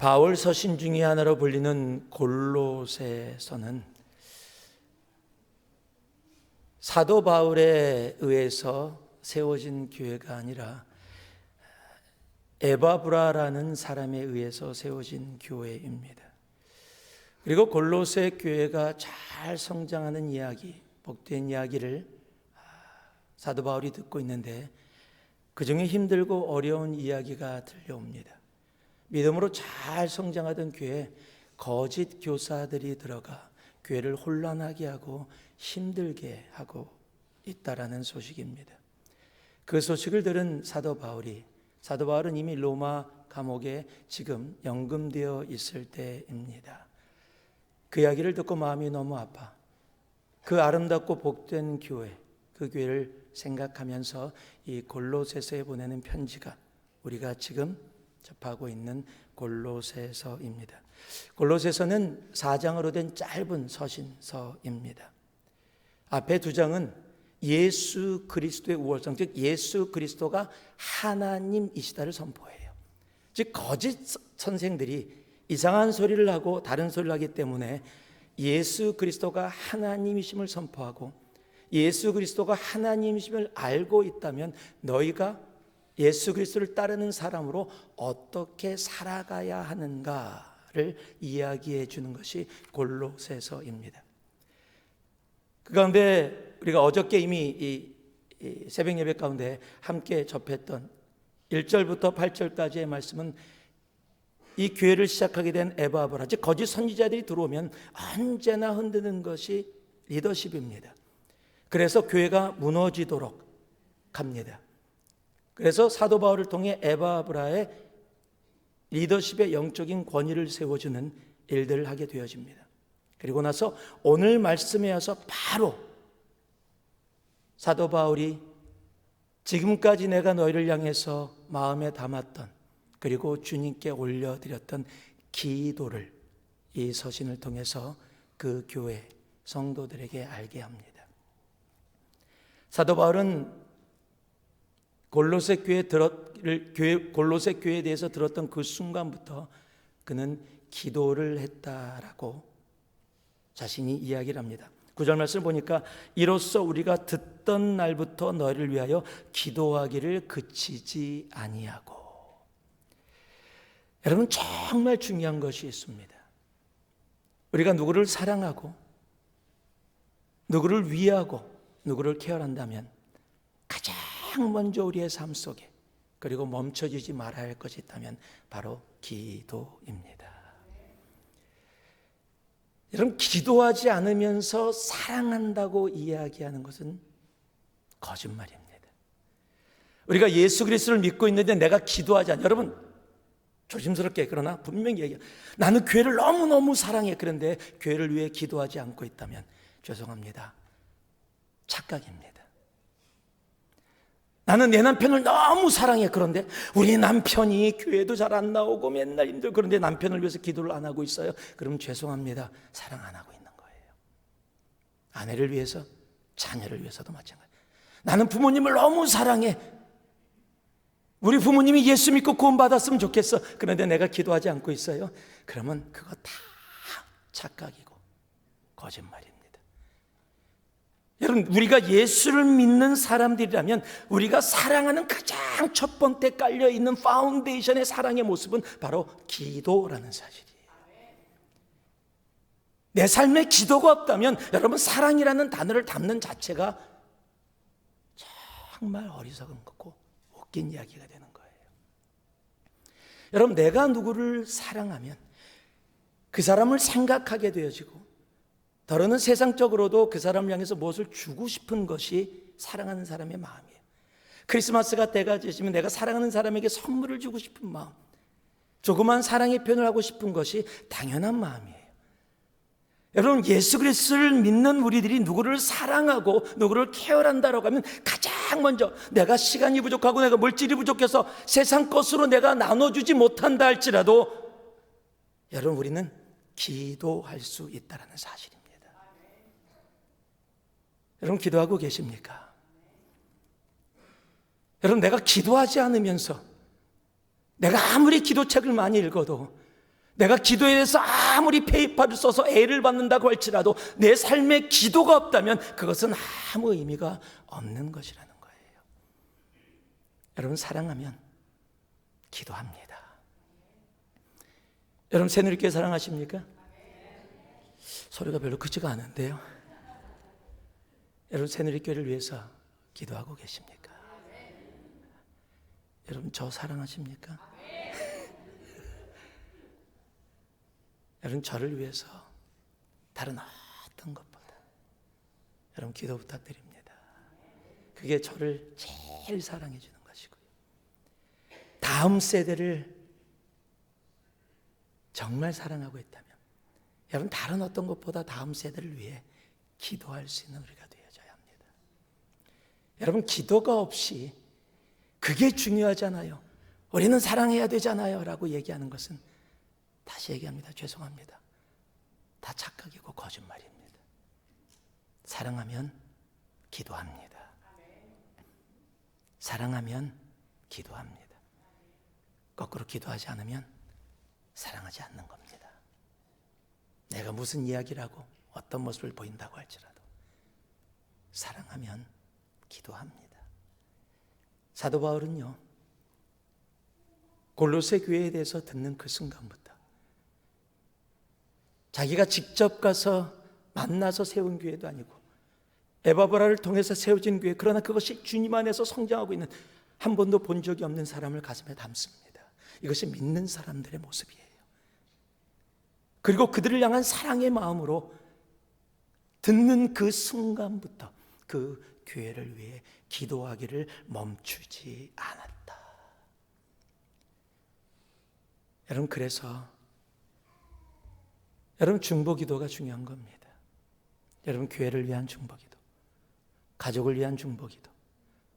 바울 서신 중에 하나로 불리는 골로새서는 사도 바울에 의해서 세워진 교회가 아니라 에바브라라는 사람에 의해서 세워진 교회입니다. 그리고 골로새 교회가 잘 성장하는 이야기, 복된 이야기를 사도 바울이 듣고 있는데 그중에 힘들고 어려운 이야기가 들려옵니다. 믿음으로 잘 성장하던 교회에 거짓 교사들이 들어가 교회를 혼란하게 하고 힘들게 하고 있다라는 소식입니다. 그 소식을 들은 사도 바울은 이미 로마 감옥에 지금 연금되어 있을 때입니다. 그 이야기를 듣고 마음이 너무 아파 그 아름답고 복된 교회, 그 교회를 생각하면서 이 골로새서에 보내는 편지가 우리가 지금 접하고 있는 골로새서입니다. 골로새서는 4장으로 된 짧은 서신서입니다. 앞에 2장은 예수 그리스도의 우월성, 즉 예수 그리스도가 하나님이시다를 선포해요. 즉 거짓 선생들이 이상한 소리를 하고 다른 소리를 하기 때문에 예수 그리스도가 하나님이심을 선포하고 예수 그리스도가 하나님이심을 알고 있다면 너희가 예수 그리스도를 따르는 사람으로 어떻게 살아가야 하는가를 이야기해 주는 것이 골로새서입니다. 그 가운데 우리가 어저께 이미 이 새벽 예배 가운데 함께 접했던 1절부터 8절까지의 말씀은 이 교회를 시작하게 된 에바브라, 즉 거짓 선지자들이 들어오면 언제나 흔드는 것이 리더십입니다. 그래서 교회가 무너지도록 갑니다. 그래서 사도 바울을 통해 에바브라의 리더십의 영적인 권위를 세워주는 일들을 하게 되어집니다. 그리고 나서 오늘 말씀에 와서 바로 사도 바울이 지금까지 내가 너희를 향해서 마음에 담았던 그리고 주님께 올려드렸던 기도를 이 서신을 통해서 그 교회 성도들에게 알게 합니다. 사도 바울은 골로새 교회에 대해서 들었던 그 순간부터 그는 기도를 했다라고 자신이 이야기를 합니다. 9절 말씀을 보니까 이로써 우리가 듣던 날부터 너희를 위하여 기도하기를 그치지 아니하고. 여러분, 정말 중요한 것이 있습니다. 우리가 누구를 사랑하고 누구를 위하고 누구를 케어한다면 가장 먼저 우리의 삶 속에 그리고 멈춰지지 말아야 할 것이 있다면 바로 기도입니다. 여러분, 기도하지 않으면서 사랑한다고 이야기하는 것은 거짓말입니다. 우리가 예수 그리스도를 믿고 있는데 내가 기도하지 않아. 여러분, 조심스럽게 그러나 분명히 얘기해요. 나는 교회를 너무너무 사랑해. 그런데 교회를 위해 기도하지 않고 있다면 죄송합니다. 착각입니다. 나는 내 남편을 너무 사랑해. 그런데 우리 남편이 교회도 잘 안 나오고 맨날 힘들고 그런데 남편을 위해서 기도를 안 하고 있어요. 그럼 죄송합니다. 사랑 안 하고 있는 거예요. 아내를 위해서, 자녀를 위해서도 마찬가지예요. 나는 부모님을 너무 사랑해. 우리 부모님이 예수 믿고 구원 받았으면 좋겠어. 그런데 내가 기도하지 않고 있어요. 그러면 그거 다 착각이고 거짓말입니다. 여러분, 우리가 예수를 믿는 사람들이라면 우리가 사랑하는 가장 첫 번째 깔려있는 파운데이션의 사랑의 모습은 바로 기도라는 사실이에요. 내 삶에 기도가 없다면 여러분, 사랑이라는 단어를 담는 자체가 정말 어리석은 거고 웃긴 이야기가 되는 거예요. 여러분, 내가 누구를 사랑하면 그 사람을 생각하게 되어지고 더러는 세상적으로도 그 사람을 향해서 무엇을 주고 싶은 것이 사랑하는 사람의 마음이에요. 크리스마스가 때가 되시면 내가 사랑하는 사람에게 선물을 주고 싶은 마음, 조그만 사랑의 표현을 하고 싶은 것이 당연한 마음이에요. 여러분, 예수 그리스도를 믿는 우리들이 누구를 사랑하고 누구를 케어한다라고 하면 가장 먼저 내가 시간이 부족하고 내가 물질이 부족해서 세상 것으로 내가 나눠주지 못한다 할지라도 여러분, 우리는 기도할 수 있다는 사실입니다. 여러분, 기도하고 계십니까? 여러분, 내가 기도하지 않으면서 내가 아무리 기도책을 많이 읽어도 내가 기도에 대해서 아무리 페이퍼를 써서 애를 받는다고 할지라도 내 삶에 기도가 없다면 그것은 아무 의미가 없는 것이라는 거예요. 여러분, 사랑하면 기도합니다. 여러분, 새누리교회 사랑하십니까? 소리가 별로 크지가 않은데요. 여러분, 새누리교회를 위해서 기도하고 계십니까? 여러분, 저 사랑하십니까? 여러분, 저를 위해서 다른 어떤 것보다 여러분 기도 부탁드립니다. 그게 저를 제일 사랑해 주는 것이고요. 다음 세대를 정말 사랑하고 있다면 여러분, 다른 어떤 것보다 다음 세대를 위해 기도할 수 있는 우리가 되어져야 합니다. 여러분, 기도가 없이 그게 중요하잖아요, 우리는 사랑해야 되잖아요 라고 얘기하는 것은, 다시 얘기합니다, 죄송합니다, 다 착각이고 거짓말입니다. 사랑하면 기도합니다. 사랑하면 기도합니다. 거꾸로 기도하지 않으면 사랑하지 않는 겁니다. 내가 무슨 이야기를 하고 어떤 모습을 보인다고 할지라도 사랑하면 기도합니다. 사도 바울은요, 골로새 교회에 대해서 듣는 그 순간부터 자기가 직접 가서 만나서 세운 교회도 아니고 에바브라를 통해서 세워진 교회, 그러나 그것이 주님 안에서 성장하고 있는, 한 번도 본 적이 없는 사람을 가슴에 담습니다. 이것이 믿는 사람들의 모습이에요. 그리고 그들을 향한 사랑의 마음으로 듣는 그 순간부터 그 교회를 위해 기도하기를 멈추지 않았다. 여러분, 그래서 여러분, 중보기도가 중요한 겁니다. 여러분, 교회를 위한 중보기도, 가족을 위한 중보기도,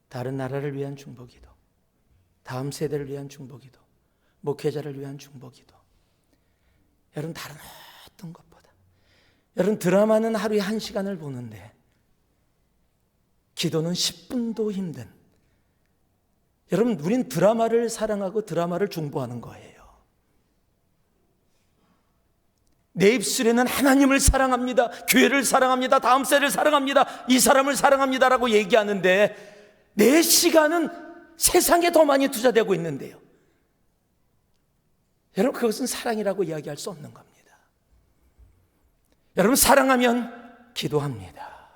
다른 나라를 위한 중보기도, 다음 세대를 위한 중보기도, 목회자를 위한 중보기도. 여러분, 다른 어떤 것보다, 여러분, 드라마는 하루에 1시간을 보는데 기도는 10분도 힘든, 여러분, 우린 드라마를 사랑하고 드라마를 중보하는 거예요. 내 입술에는 하나님을 사랑합니다, 교회를 사랑합니다, 다음 세대를 사랑합니다, 이 사람을 사랑합니다 라고 얘기하는데 내 시간은 세상에 더 많이 투자되고 있는데요. 여러분, 그것은 사랑이라고 이야기할 수 없는 겁니다. 여러분, 사랑하면 기도합니다.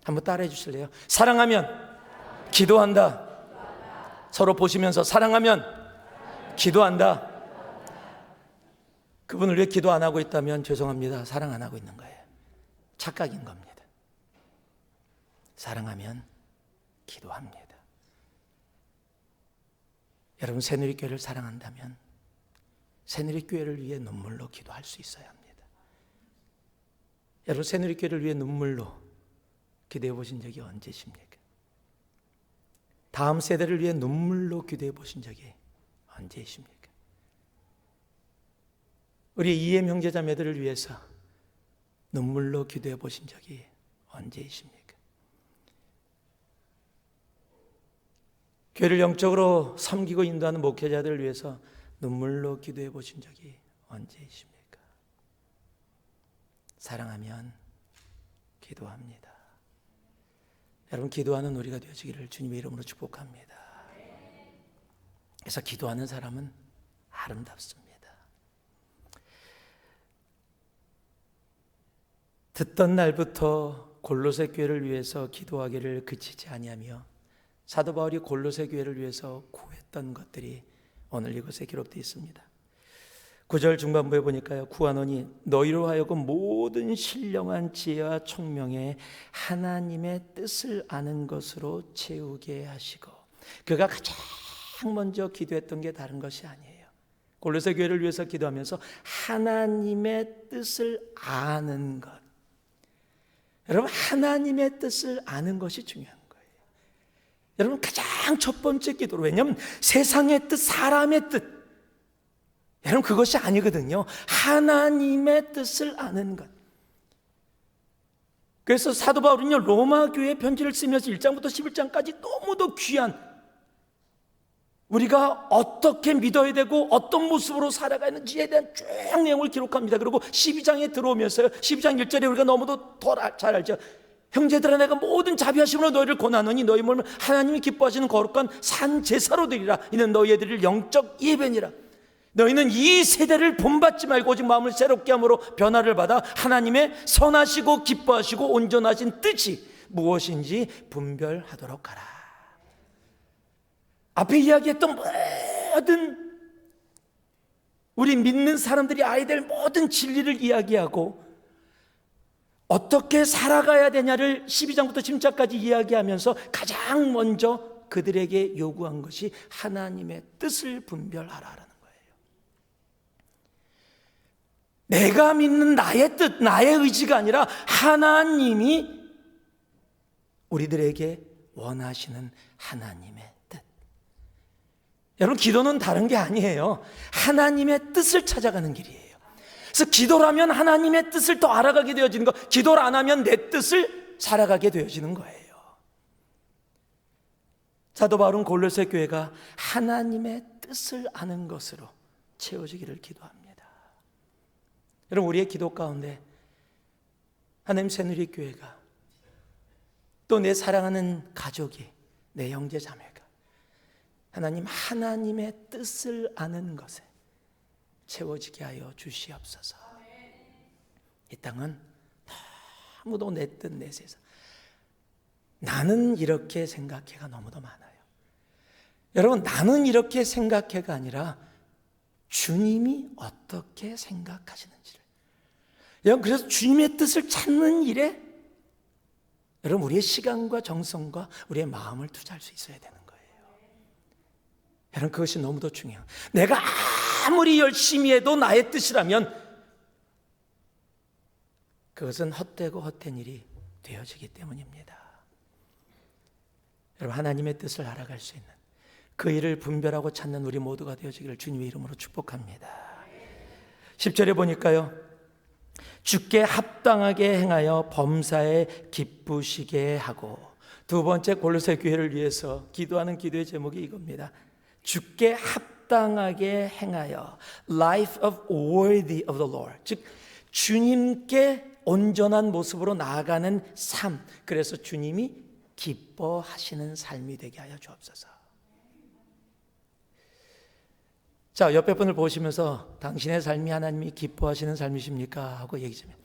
한번 따라해 주실래요? 사랑하면 기도한다. 서로 보시면서 사랑하면 기도한다. 그분을 왜 기도 안 하고 있다면 죄송합니다, 사랑 안 하고 있는 거예요. 착각인 겁니다. 사랑하면 기도합니다. 여러분, 새누리교회를 사랑한다면 새누리교회를 위해 눈물로 기도할 수 있어야 합니다. 여러분, 새누리교회를 위해 눈물로 기도해 보신 적이 언제십니까? 다음 세대를 위해 눈물로 기도해 보신 적이 언제이십니까? 우리 이엠 형제자매들을 위해서 눈물로 기도해 보신 적이 언제이십니까? 교회를 영적으로 섬기고 인도하는 목회자들을 위해서 눈물로 기도해 보신 적이 언제이십니까? 사랑하면 기도합니다. 여러분, 기도하는 우리가 되어지기를 주님의 이름으로 축복합니다. 그래서 기도하는 사람은 아름답습니다. 듣던 날부터 골로새 교회를 위해서 기도하기를 그치지 아니하며 사도 바울이 골로새 교회를 위해서 구했던 것들이 오늘 이곳에 기록되어 있습니다. 9절 중반부에 보니까요, 구하노니 너희로 하여금 모든 신령한 지혜와 총명에 하나님의 뜻을 아는 것으로 채우게 하시고, 그가 가장 먼저 기도했던 게 다른 것이 아니에요. 골로새 교회를 위해서 기도하면서 하나님의 뜻을 아는 것, 여러분, 하나님의 뜻을 아는 것이 중요한 거예요. 여러분, 가장 첫 번째 기도로, 왜냐하면 세상의 뜻, 사람의 뜻, 여러분, 그것이 아니거든요. 하나님의 뜻을 아는 것. 그래서 사도 바울은요, 로마 교회 편지를 쓰면서 1장부터 11장까지 너무도 귀한, 우리가 어떻게 믿어야 되고 어떤 모습으로 살아가는지에 대한 쭉 내용을 기록합니다. 그리고 12장에 들어오면서요, 12장 1절에 우리가 너무도 더 잘 알죠. 형제들아, 내가 모든 자비하심으로 너희를 권하노니 너희 몸을 하나님이 기뻐하시는 거룩한 산 제사로 드리라. 이는 너희의 드릴 영적 예배니라. 너희는 이 세대를 본받지 말고 오직 마음을 새롭게 함으로 변화를 받아 하나님의 선하시고 기뻐하시고 온전하신 뜻이 무엇인지 분별하도록 하라. 앞에 이야기했던 모든 우리 믿는 사람들이 알아야 될 모든 진리를 이야기하고 어떻게 살아가야 되냐를 12장부터 10장까지 이야기하면서 가장 먼저 그들에게 요구한 것이 하나님의 뜻을 분별하라라는 거예요. 내가 믿는 나의 뜻, 나의 의지가 아니라 하나님이 우리들에게 원하시는 하나님의 뜻. 여러분, 기도는 다른 게 아니에요. 하나님의 뜻을 찾아가는 길이에요. 그래서 기도라면 하나님의 뜻을 더 알아가게 되어지는 거, 기도를 안 하면 내 뜻을 살아가게 되어지는 거예요. 사도 바울은 골로새 교회가 하나님의 뜻을 아는 것으로 채워지기를 기도합니다. 여러분, 우리의 기도 가운데 하나님 새누리교회가 또 내 사랑하는 가족이, 내 형제 자매가 하나님의 뜻을 아는 것에 채워지게 하여 주시옵소서. 이 땅은 너무도 내 뜻, 내 세상, 나는 이렇게 생각해가 너무도 많아요. 여러분, 나는 이렇게 생각해가 아니라 주님이 어떻게 생각하시는지를, 여러분, 그래서 주님의 뜻을 찾는 일에 여러분, 우리의 시간과 정성과 우리의 마음을 투자할 수 있어야 되는 거예요. 여러분, 그것이 너무도 중요해요. 내가 아무리 열심히 해도 나의 뜻이라면 그것은 헛되고 헛된 일이 되어지기 때문입니다. 여러분, 하나님의 뜻을 알아갈 수 있는 그 일을 분별하고 찾는 우리 모두가 되어지기를 주님의 이름으로 축복합니다. 10절에 보니까요, 주께 합당하게 행하여 범사에 기쁘시게 하고, 두 번째 골로새 교회를 위해서 기도하는 기도의 제목이 이겁니다. 주께 합당하게 행하여, life of worthy of the Lord, 즉 주님께 온전한 모습으로 나아가는 삶, 그래서 주님이 기뻐하시는 삶이 되게 하여 주옵소서. 자, 옆에 분을 보시면서 당신의 삶이 하나님이 기뻐하시는 삶이십니까? 하고 얘기 좀 해요.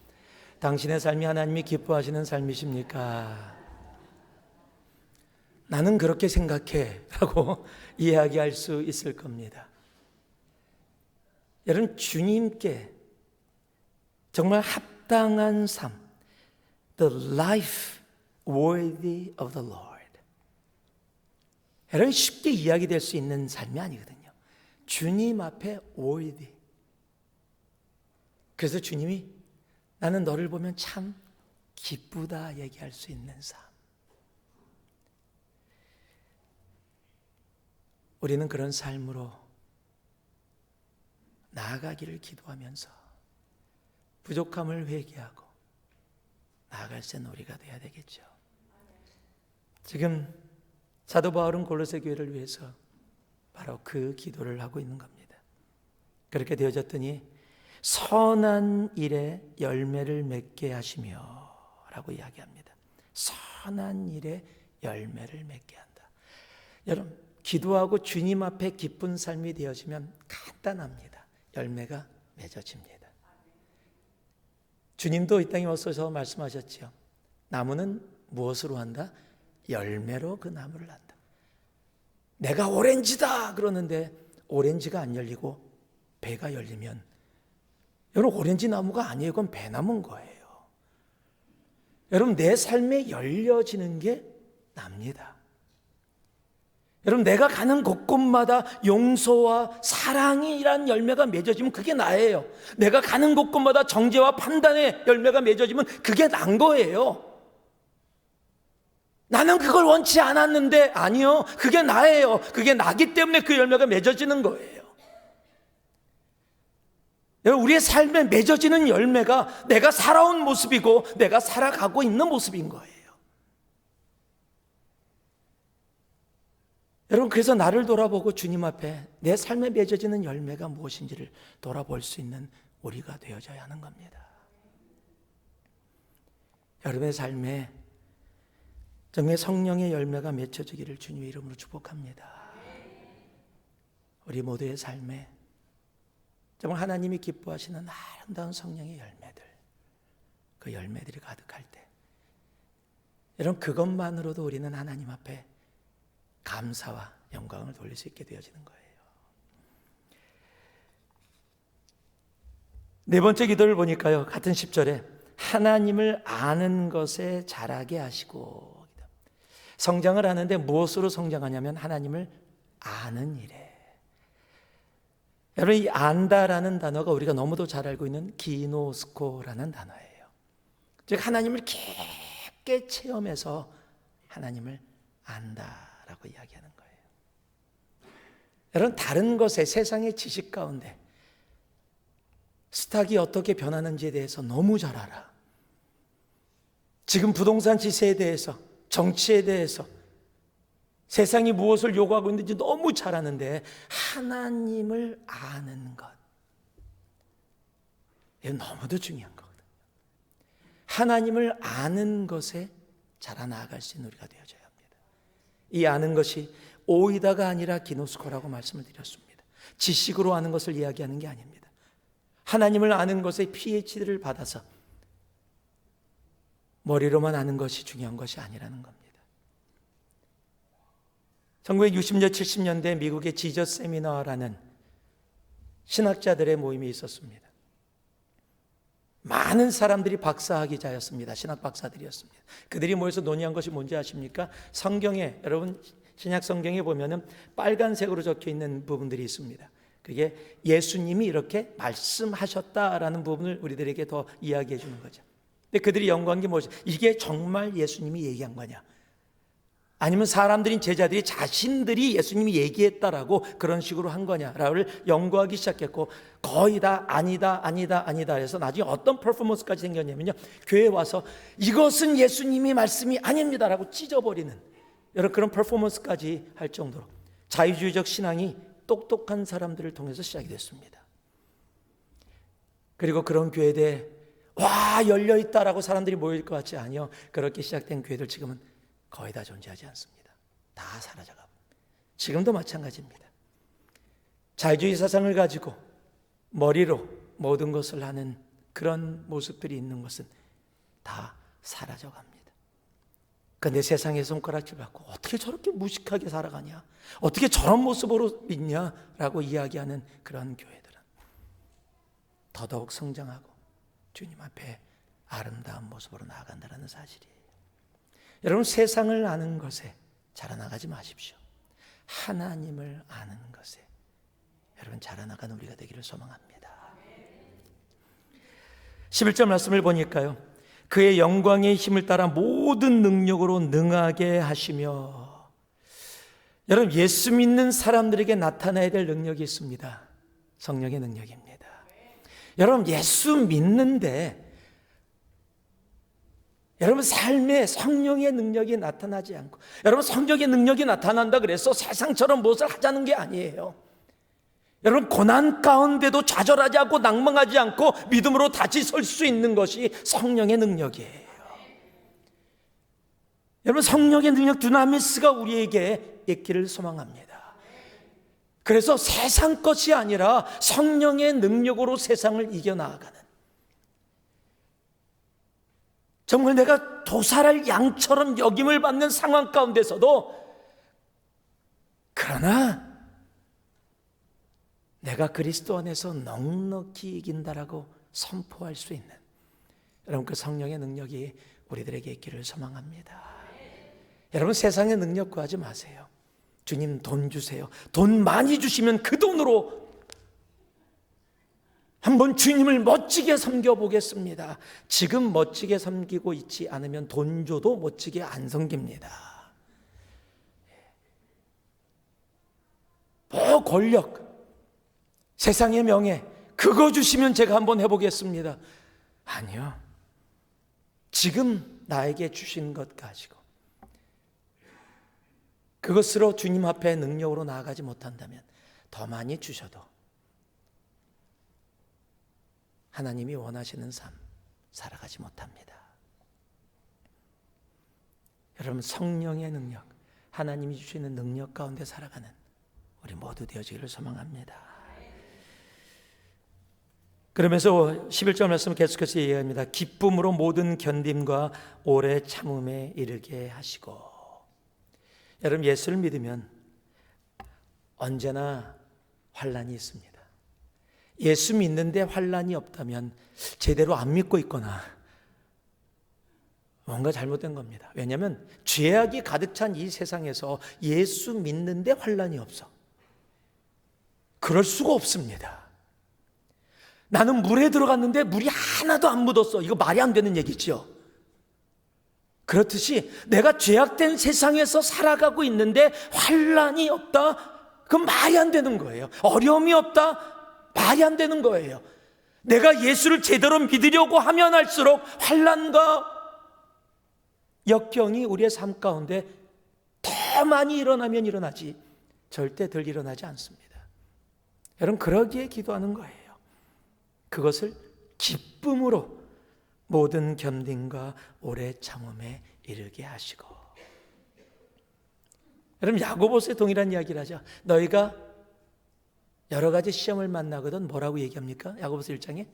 당신의 삶이 하나님이 기뻐하시는 삶이십니까? 나는 그렇게 생각해 라고 이야기할 수 있을 겁니다. 여러분, 주님께 정말 합당한 삶, the life worthy of the Lord, 여러분, 쉽게 이야기될 수 있는 삶이 아니거든요. 주님 앞에 worthy. 그래서 주님이 나는 너를 보면 참 기쁘다 얘기할 수 있는 삶. 우리는 그런 삶으로 나아가기를 기도하면서 부족함을 회개하고 나아갈 수 있는 우리가 되어야 되겠죠. 지금 사도 바울은 골로새 교회를 위해서 바로 그 기도를 하고 있는 겁니다. 그렇게 되어졌더니 선한 일에 열매를 맺게 하시며 라고 이야기합니다. 선한 일에 열매를 맺게 한다. 여러분, 기도하고 주님 앞에 기쁜 삶이 되어지면 간단합니다. 열매가 맺어집니다. 주님도 이 땅에 오셔서 말씀하셨죠. 나무는 무엇으로 한다? 열매로 그 나무를 한다. 내가 오렌지다 그러는데 오렌지가 안 열리고 배가 열리면 여러분, 오렌지 나무가 아니에요. 그건 배나무인 거예요. 여러분, 내 삶에 열려지는 게 납니다. 여러분, 내가 가는 곳곳마다 용서와 사랑이란 열매가 맺어지면 그게 나예요. 내가 가는 곳곳마다 정죄와 판단의 열매가 맺어지면 그게 난 거예요. 나는 그걸 원치 않았는데, 아니요, 그게 나예요. 그게 나기 때문에 그 열매가 맺어지는 거예요. 우리의 삶에 맺어지는 열매가 내가 살아온 모습이고 내가 살아가고 있는 모습인 거예요. 여러분, 그래서 나를 돌아보고 주님 앞에 내 삶에 맺어지는 열매가 무엇인지를 돌아볼 수 있는 우리가 되어져야 하는 겁니다. 여러분의 삶에 정말 성령의 열매가 맺혀지기를 주님의 이름으로 축복합니다. 우리 모두의 삶에 정말 하나님이 기뻐하시는 아름다운 성령의 열매들, 그 열매들이 가득할 때 여러분, 그것만으로도 우리는 하나님 앞에 감사와 영광을 돌릴 수 있게 되어지는 거예요. 네 번째 기도를 보니까요, 같은 10절에 하나님을 아는 것에 자라게 하시고, 성장을 하는데 무엇으로 성장하냐면 하나님을 아는 일에. 여러분, 이 안다라는 단어가 우리가 너무도 잘 알고 있는 기노스코라는 단어예요. 즉 하나님을 깊게 체험해서 하나님을 안다라고 이야기하는 거예요. 여러분, 다른 것에, 세상의 지식 가운데 스탁이 어떻게 변하는지에 대해서 너무 잘 알아. 지금 부동산 시세에 대해서, 정치에 대해서, 세상이 무엇을 요구하고 있는지 너무 잘 아는데 하나님을 아는 것, 이건 너무도 중요한 거거든요. 하나님을 아는 것에 자라나갈 수 있는 우리가 되어져야 합니다. 이 아는 것이 오이다가 아니라 기노스코라고 말씀을 드렸습니다. 지식으로 아는 것을 이야기하는 게 아닙니다. 하나님을 아는 것에 PhD를 받아서 머리로만 아는 것이 중요한 것이 아니라는 겁니다. 1960년, 70년대 미국의 지저스 세미나라는 신학자들의 모임이 있었습니다. 많은 사람들이 박사학위자였습니다. 신학 박사들이었습니다. 그들이 모여서 논의한 것이 뭔지 아십니까? 성경에, 여러분 신약 성경에 보면은 빨간색으로 적혀 있는 부분들이 있습니다. 그게 예수님이 이렇게 말씀하셨다라는 부분을 우리들에게 더 이야기해 주는 거죠. 근데 그들이 연구한 게 뭐죠? 이게 정말 예수님이 얘기한 거냐? 아니면 사람들인 제자들이 자신들이 예수님이 얘기했다라고 그런 식으로 한 거냐를 연구하기 시작했고, 거의 다 아니다 해서 나중에 어떤 퍼포먼스까지 생겼냐면요, 교회에 와서 이것은 예수님이 말씀이 아닙니다라고 찢어버리는 여러 그런 퍼포먼스까지 할 정도로 자유주의적 신앙이 똑똑한 사람들을 통해서 시작이 됐습니다. 그리고 그런 교회에 와 열려있다라고 사람들이 모일 것 같지 아니요, 그렇게 시작된 교회들 지금은 거의 다 존재하지 않습니다. 다 사라져가고, 지금도 마찬가지입니다. 자유주의 사상을 가지고 머리로 모든 것을 하는 그런 모습들이 있는 것은 다 사라져갑니다. 그런데 세상의 손가락질 받고 어떻게 저렇게 무식하게 살아가냐, 어떻게 저런 모습으로 믿냐라고 이야기하는 그런 교회들은 더더욱 성장하고 주님 앞에 아름다운 모습으로 나아간다는 사실이에요. 여러분, 세상을 아는 것에 자라나가지 마십시오. 하나님을 아는 것에 여러분 자라나가는 우리가 되기를 소망합니다. 11절 말씀을 보니까요, 그의 영광의 힘을 따라 모든 능력으로 능하게 하시며. 여러분, 예수 믿는 사람들에게 나타나야 될 능력이 있습니다. 성령의 능력입니다. 여러분, 예수 믿는데 여러분 삶에 성령의 능력이 나타나지 않고, 여러분 성령의 능력이 나타난다 그래서 세상처럼 무엇을 하자는 게 아니에요. 여러분, 고난 가운데도 좌절하지 않고 낭망하지 않고 믿음으로 다시 설 수 있는 것이 성령의 능력이에요. 여러분, 성령의 능력 두나미스가 우리에게 있기를 소망합니다. 그래서 세상 것이 아니라 성령의 능력으로 세상을 이겨나가는, 정말 내가 도살할 양처럼 여김을 받는 상황 가운데서도, 그러나 내가 그리스도 안에서 넉넉히 이긴다라고 선포할 수 있는, 여러분 그 성령의 능력이 우리들에게 있기를 소망합니다. 여러분, 세상의 능력 구하지 마세요. 주님 돈 주세요. 돈 많이 주시면 그 돈으로 한번 주님을 멋지게 섬겨보겠습니다. 지금 멋지게 섬기고 있지 않으면 돈 줘도 멋지게 안 섬깁니다. 뭐 권력, 세상의 명예, 그거 주시면 제가 한번 해보겠습니다. 아니요. 지금 나에게 주신 것 가지고 그것으로 주님 앞에 능력으로 나아가지 못한다면 더 많이 주셔도 하나님이 원하시는 삶 살아가지 못합니다. 여러분, 성령의 능력, 하나님이 주시는 능력 가운데 살아가는 우리 모두 되어지기를 소망합니다. 그러면서 11절 말씀 계속해서 얘기합니다. 기쁨으로 모든 견딤과 오래 참음에 이르게 하시고. 여러분, 예수를 믿으면 언제나 환난이 있습니다. 예수 믿는데 환난이 없다면 제대로 안 믿고 있거나 뭔가 잘못된 겁니다. 왜냐하면 죄악이 가득 찬 이 세상에서 예수 믿는데 환난이 없어. 그럴 수가 없습니다. 나는 물에 들어갔는데 물이 하나도 안 묻었어. 이거 말이 안 되는 얘기죠. 그렇듯이 내가 죄악된 세상에서 살아가고 있는데 환난이 없다? 그건 말이 안 되는 거예요. 어려움이 없다? 말이 안 되는 거예요. 내가 예수를 제대로 믿으려고 하면 할수록 환난과 역경이 우리의 삶 가운데 더 많이 일어나면 일어나지 절대 덜 일어나지 않습니다. 여러분, 그러기에 기도하는 거예요. 그것을 기쁨으로 모든 견딤과 오래 참음에 이르게 하시고. 여러분, 야고보서에 동일한 이야기를 하죠. 너희가 여러 가지 시험을 만나거든 뭐라고 얘기합니까? 야고보서 1장에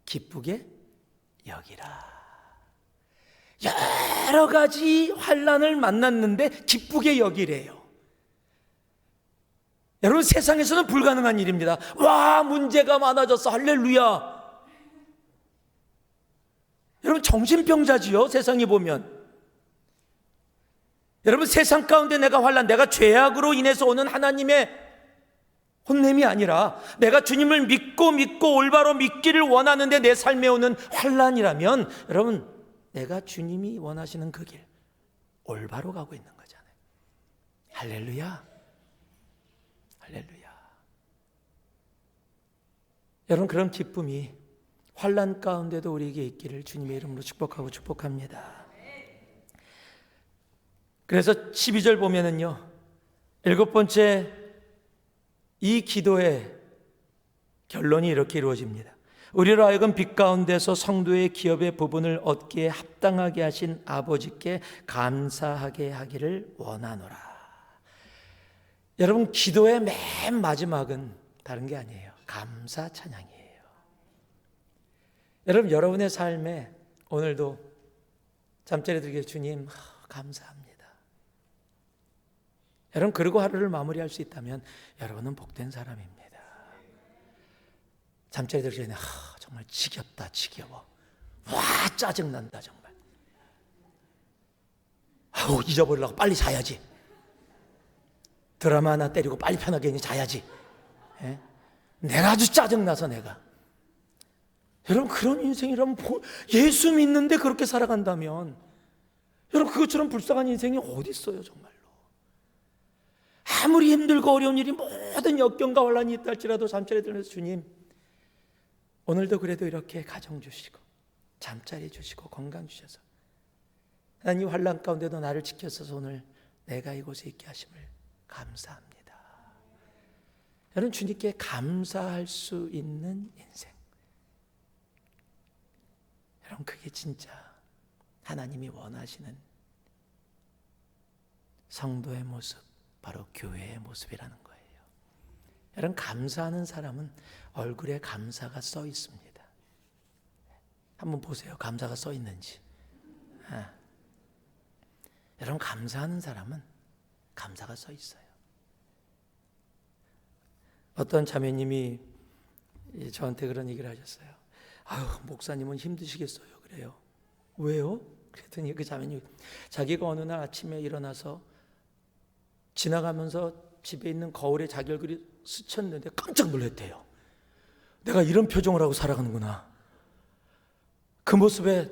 기쁘게 여기라. 여러 가지 환난을 만났는데 기쁘게 여기래요. 여러분, 세상에서는 불가능한 일입니다. 와, 문제가 많아졌어. 할렐루야. 여러분, 정신병자지요, 세상에 보면. 여러분, 세상 가운데 내가 환난, 내가 죄악으로 인해서 오는 하나님의 혼냄이 아니라 내가 주님을 믿고 올바로 믿기를 원하는데 내 삶에 오는 환난이라면 여러분, 내가 주님이 원하시는 그 길 올바로 가고 있는 거잖아요. 할렐루야. 할렐루야. 여러분, 그런 기쁨이 환난 가운데도 우리에게 있기를 주님의 이름으로 축복하고 축복합니다. 그래서 12절 보면은요, 7번째 이 기도의 결론이 이렇게 이루어집니다. 우리로 하여금 빛 가운데서 성도의 기업의 부분을 얻기에 합당하게 하신 아버지께 감사하게 하기를 원하노라. 여러분, 기도의 맨 마지막은 다른 게 아니에요. 감사 찬양이에요. 여러분, 여러분의 삶에 오늘도 잠자리 들게 주님 감사합니다. 여러분, 그리고 하루를 마무리할 수 있다면 여러분은 복된 사람입니다. 잠자리 들기 전에 정말 지겹다, 지겨워. 와, 짜증난다 정말. 아우, 잊어버리려고 빨리 자야지. 드라마 하나 때리고 빨리 편하게 자야지. 예? 내가 아주 짜증나서 내가. 여러분, 그런 인생이라면 예수 믿는데 그렇게 살아간다면 여러분, 그것처럼 불쌍한 인생이 어디 있어요 정말로. 아무리 힘들고 어려운 일이 모든 역경과 혼란이 있다 할지라도 잠자리 들면서 주님, 오늘도 그래도 이렇게 가정 주시고 잠자리 주시고 건강 주셔서 하나님 환난 가운데도 나를 지켜서 오늘 내가 이곳에 있게 하심을 감사합니다. 여러분, 주님께 감사할 수 있는 인생, 여러분, 그게 진짜 하나님이 원하시는 성도의 모습, 바로 교회의 모습이라는 거예요. 여러분, 감사하는 사람은 얼굴에 감사가 써 있습니다. 한번 보세요. 감사가 써 있는지. 여러분, 감사하는 사람은 감사가 써 있어요. 어떤 자매님이 저한테 그런 얘기를 하셨어요. 아유, 목사님은 힘드시겠어요. 그래요. 왜요? 그랬더니 그 자매님이 자기가 어느 날 아침에 일어나서 지나가면서 집에 있는 거울에 자기 얼굴이 스쳤는데 깜짝 놀랐대요. 내가 이런 표정을 하고 살아가는구나. 그 모습에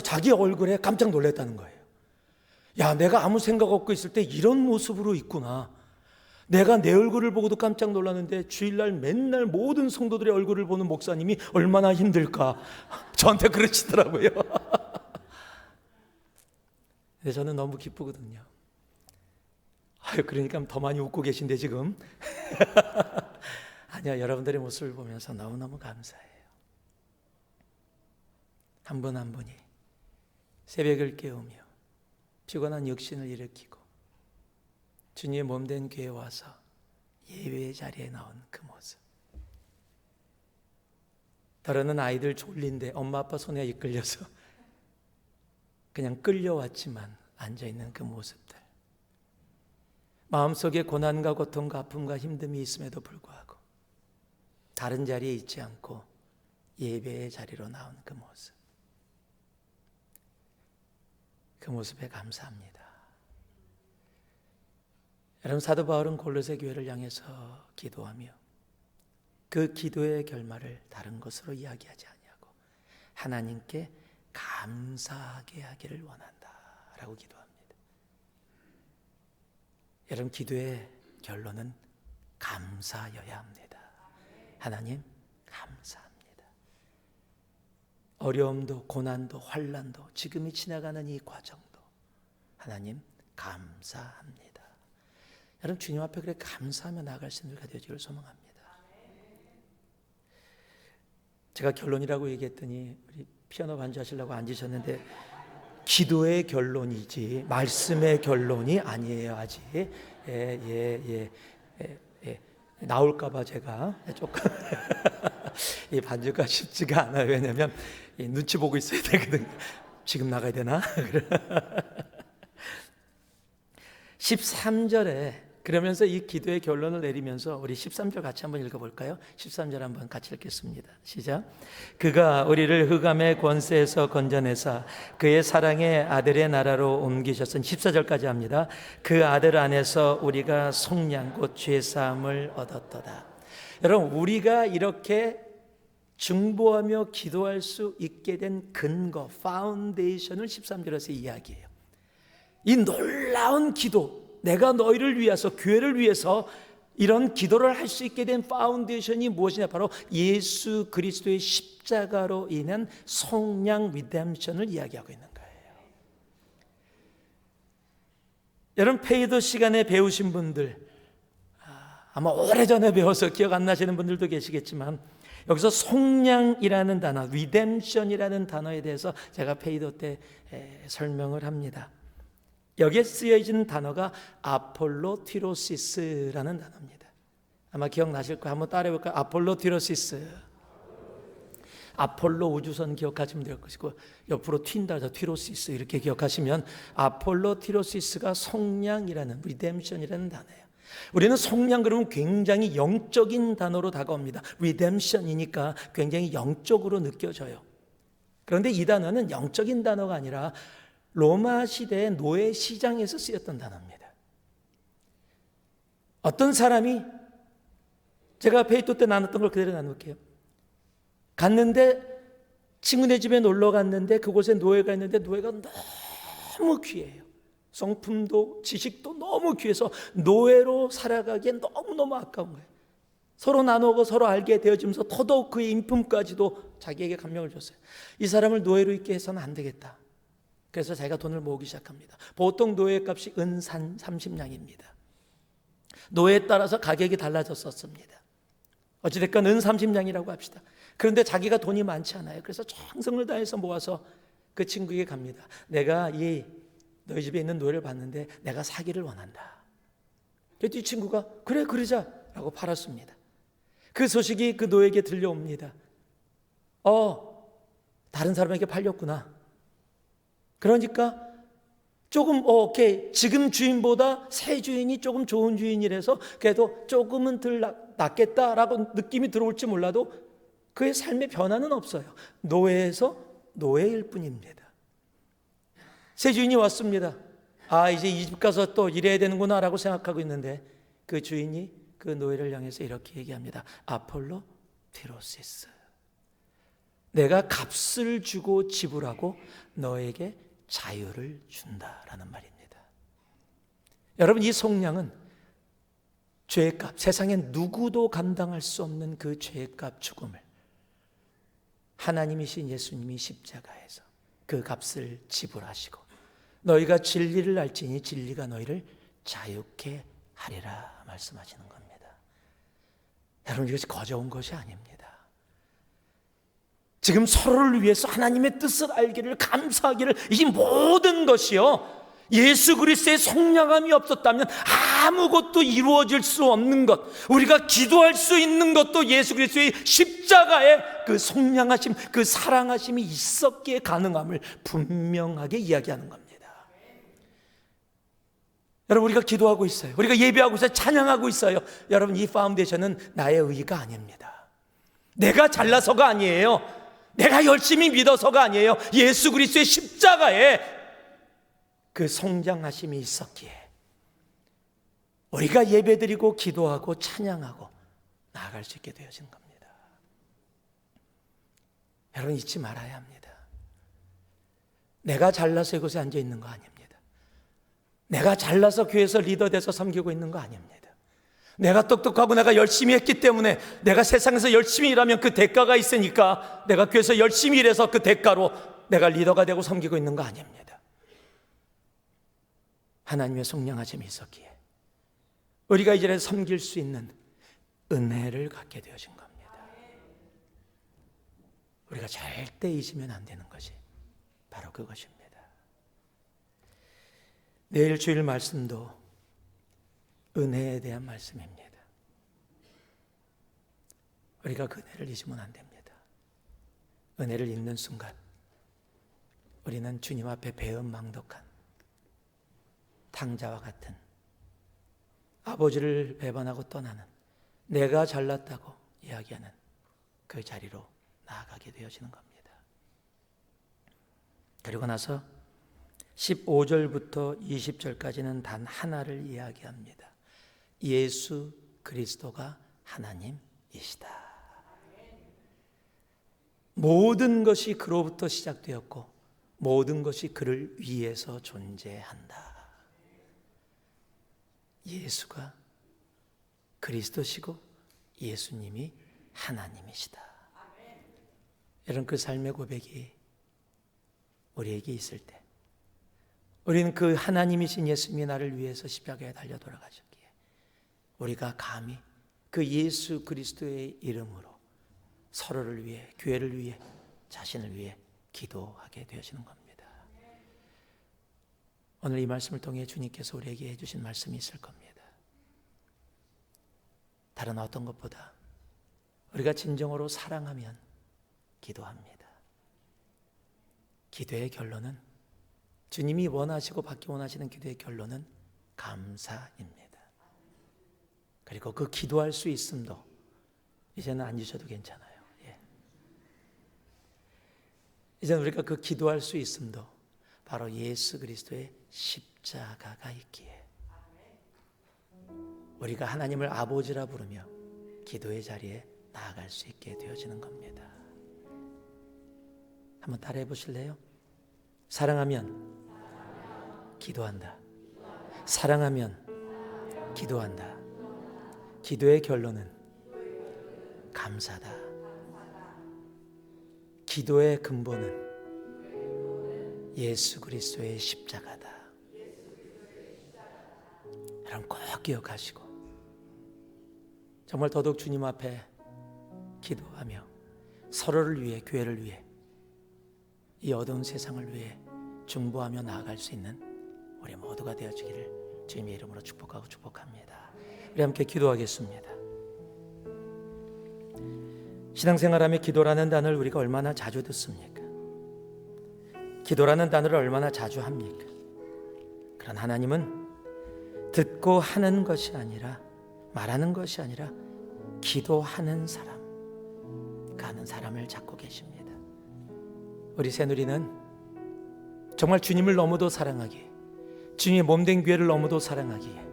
자기 얼굴에 깜짝 놀랐다는 거예요. 야, 내가 아무 생각 없고 있을 때 이런 모습으로 있구나. 내가 내 얼굴을 보고도 깜짝 놀랐는데 주일날 맨날 모든 성도들의 얼굴을 보는 목사님이 얼마나 힘들까. 저한테 그러시더라고요. 근데 저는 너무 기쁘거든요. 아유, 그러니까 더 많이 웃고 계신데 지금. 아니야, 여러분들의 모습을 보면서 너무너무 감사해요. 한 분 한 분이 새벽을 깨우며 피곤한 육신을 일으키고 주님의 몸된 교회에 와서 예배의 자리에 나온 그 모습. 다른 아이들 졸린데 엄마 아빠 손에 이끌려서 그냥 끌려왔지만 앉아있는 그 모습들. 마음속에 고난과 고통과 아픔과 힘듦이 있음에도 불구하고 다른 자리에 있지 않고 예배의 자리로 나온 그 모습. 그 모습에 감사합니다. 여러분, 사도 바울은 골로새 교회를 향해서 기도하며 그 기도의 결말을 다른 것으로 이야기하지 아니하고 하나님께 감사하게 하기를 원한다라고 기도합니다. 여러분, 기도의 결론은 감사여야 합니다. 하나님 감사합니다. 어려움도 고난도 환난도 지금이 지나가는 이 과정도 하나님 감사합니다. 여러분, 주님 앞에 그렇게 감사하며 나아갈 수 있는 우리가 되어주기를 소망합니다. 제가 결론이라고 얘기했더니 우리 피아노 반주하시려고 앉으셨는데 기도의 결론이지 말씀의 결론이 아니에요. 아직 나올까 봐 제가 조금 이 반주가 쉽지가 않아요. 왜냐하면 눈치 보고 있어야 되거든요. 지금 나가야 되나? 13절에 그러면서 이 기도의 결론을 내리면서 우리 13절 같이 한번 읽어볼까요? 13절 한번 같이 읽겠습니다. 시작. 그가 우리를 흑암의 권세에서 건져내사 그의 사랑의 아들의 나라로 옮기셨은 14절까지 합니다. 그 아들 안에서 우리가 속량 곧 죄사함을 얻었도다. 여러분, 우리가 이렇게 중보하며 기도할 수 있게 된 근거, 파운데이션을 13절에서 이야기해요. 이 놀라운 기도, 내가 너희를 위해서, 교회를 위해서 이런 기도를 할 수 있게 된 파운데이션이 무엇이냐? 바로 예수 그리스도의 십자가로 인한 속량 리뎀션을 이야기하고 있는 거예요. 여러분, 페이도 시간에 배우신 분들, 아마 오래전에 배워서 기억 안 나시는 분들도 계시겠지만 여기서 속량이라는 단어, 리뎀션이라는 단어에 대해서 제가 페이도 때 설명을 합니다. 여기에 쓰여진 단어가 아폴로티로시스라는 단어입니다. 아마 기억나실 거예요. 한번 따라해 볼까요? 아폴로티로시스. 아폴로 우주선 기억하시면 될 것이고 옆으로 튄다 해서 티로시스 이렇게 기억하시면 아폴로티로시스가 속량이라는 리뎀션이라는 단어예요. 우리는 속량 그러면 굉장히 영적인 단어로 다가옵니다. 리뎀션이니까 굉장히 영적으로 느껴져요. 그런데 이 단어는 영적인 단어가 아니라 로마 시대의 노예 시장에서 쓰였던 단어입니다. 어떤 사람이, 제가 페이토 때 나눴던 걸 그대로 나눌게요. 갔는데 친구네 집에 놀러 갔는데 그곳에 노예가 있는데 노예가 너무 귀해요. 성품도 지식도 너무 귀해서 노예로 살아가기엔 너무너무 아까운 거예요. 서로 나누고 서로 알게 되어지면서 더더욱 그의 인품까지도 자기에게 감명을 줬어요. 이 사람을 노예로 있게 해서는 안 되겠다. 그래서 자기가 돈을 모으기 시작합니다. 보통 노예 값이 은 30냥입니다. 노예에 따라서 가격이 달라졌었습니다. 어찌됐건 은 30냥이라고 합시다. 그런데 자기가 돈이 많지 않아요. 그래서 정성을 다해서 모아서 그 친구에게 갑니다. 내가 너희 집에 있는 노예를 봤는데 내가 사기를 원한다. 그랬더니 이 친구가 그래 그러자 라고 팔았습니다. 그 소식이 그 노예에게 들려옵니다. 다른 사람에게 팔렸구나. 그러니까 조금 오케이, 지금 주인보다 새 주인이 조금 좋은 주인이라서 그래도 조금은 덜 낫겠다라고 느낌이 들어올지 몰라도 그의 삶의 변화는 없어요. 노예에서 노예일 뿐입니다. 새 주인이 왔습니다. 이제 이 집 가서 또 일해야 되는구나 라고 생각하고 있는데 그 주인이 그 노예를 향해서 이렇게 얘기합니다. 아폴로 티로시스, 내가 값을 주고 지불하고 너에게 자유를 준다라는 말입니다. 여러분, 이 속량은 죄값, 세상에 누구도 감당할 수 없는 그 죄값 죽음을 하나님이신 예수님이 십자가에서 그 값을 지불하시고 너희가 진리를 알지니 진리가 너희를 자유케 하리라 말씀하시는 겁니다. 여러분, 이것이 거저온 것이 아닙니다. 지금 서로를 위해서 하나님의 뜻을 알기를, 감사하기를, 이 모든 것이요, 예수 그리스도의 속량함이 없었다면 아무것도 이루어질 수 없는 것, 우리가 기도할 수 있는 것도 예수 그리스도의 십자가의 그 속량하심, 그 사랑하심이 있었기에 가능함을 분명하게 이야기하는 겁니다. 여러분, 우리가 기도하고 있어요. 우리가 예배하고 있어요. 찬양하고 있어요. 여러분, 이 파운데이션은 나의 의가 아닙니다. 내가 잘나서가 아니에요. 내가 열심히 믿어서가 아니에요. 예수 그리스도의 십자가에 그 성장하심이 있었기에 우리가 예배드리고 기도하고 찬양하고 나아갈 수 있게 되어진 겁니다. 여러분, 잊지 말아야 합니다. 내가 잘나서 이곳에 앉아 있는 거 아닙니다. 내가 잘나서 교회에서 리더 돼서 섬기고 있는 거 아닙니다. 내가 똑똑하고 내가 열심히 했기 때문에, 내가 세상에서 열심히 일하면 그 대가가 있으니까 내가 교회에서 열심히 일해서 그 대가로 내가 리더가 되고 섬기고 있는 거 아닙니다. 하나님의 속량하심이 있었기에 우리가 이 자리에 섬길 수 있는 은혜를 갖게 되어진 겁니다. 우리가 절대 잊으면 안 되는 것이 바로 그것입니다. 내일 주일 말씀도 은혜에 대한 말씀입니다. 우리가 그 은혜를 잊으면 안 됩니다. 은혜를 잊는 순간 우리는 주님 앞에 배은망덕한 탕자와 같은, 아버지를 배반하고 떠나는, 내가 잘났다고 이야기하는 그 자리로 나아가게 되어지는 겁니다. 그리고 나서 15절부터 20절까지는 단 하나를 이야기합니다. 예수 그리스도가 하나님이시다. 모든 것이 그로부터 시작되었고 모든 것이 그를 위해서 존재한다. 예수가 그리스도시고 예수님이 하나님이시다. 이런 그 삶의 고백이 우리에게 있을 때, 우리는 그 하나님이신 예수님이 나를 위해서 십자가에 달려 돌아가셨기에 우리가 감히 그 예수 그리스도의 이름으로 서로를 위해, 교회를 위해, 자신을 위해 기도하게 되어지는 겁니다. 오늘 이 말씀을 통해 주님께서 우리에게 해주신 말씀이 있을 겁니다. 다른 어떤 것보다 우리가 진정으로 사랑하면 기도합니다. 기도의 결론은, 주님이 원하시고 받기 원하시는 기도의 결론은 감사입니다. 그리고 그 기도할 수 있음도 이제는 앉으셔도 괜찮아요. 이제는 우리가 그 기도할 수 있음도 바로 예수 그리스도의 십자가가 있기에 우리가 하나님을 아버지라 부르며 기도의 자리에 나아갈 수 있게 되어지는 겁니다. 한번 따라해 보실래요? 사랑하면 기도한다. 사랑하면 기도한다. 기도의 결론은 감사다. 기도의 근본은 예수 그리스도의 십자가다. 여러분 꼭 기억하시고 정말 더더욱 주님 앞에 기도하며 서로를 위해, 교회를 위해, 이 어두운 세상을 위해 중보하며 나아갈 수 있는 우리 모두가 되어지기를 주님의 이름으로 축복하고 축복합니다. 우리 함께 기도하겠습니다. 신앙생활하며 기도라는 단어를 우리가 얼마나 자주 듣습니까? 기도라는 단어를 얼마나 자주 합니까? 그런 하나님은 듣고 하는 것이 아니라, 말하는 것이 아니라 기도하는 사람, 가는 사람을 찾고 계십니다. 우리 새누리는 정말 주님을 너무도 사랑하기에, 주님의 몸된 교회를 너무도 사랑하기에,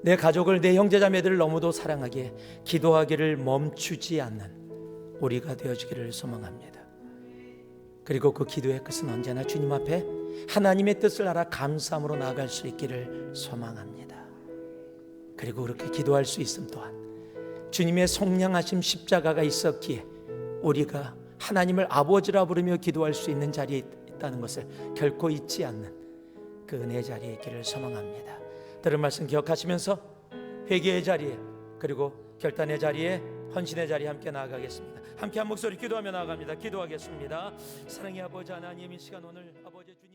내 가족을, 내 형제자매들을 너무도 사랑하기에 기도하기를 멈추지 않는 우리가 되어주기를 소망합니다. 그리고 그 기도의 끝은 언제나 주님 앞에 하나님의 뜻을 알아 감사함으로 나아갈 수 있기를 소망합니다. 그리고 그렇게 기도할 수 있음 또한 주님의 속량하심 십자가가 있었기에 우리가 하나님을 아버지라 부르며 기도할 수 있는 자리에 있다는 것을 결코 잊지 않는 그 은혜 자리에 있기를 소망합니다. 들은 말씀 기억하시면서 회개의 자리에, 그리고 결단의 자리에, 헌신의 자리에 함께 나아가겠습니다. 함께 한 목소리 기도하며 나아갑니다. 기도하겠습니다. 사랑의 아버지 하나님, 이 시간 오늘 아버지 주님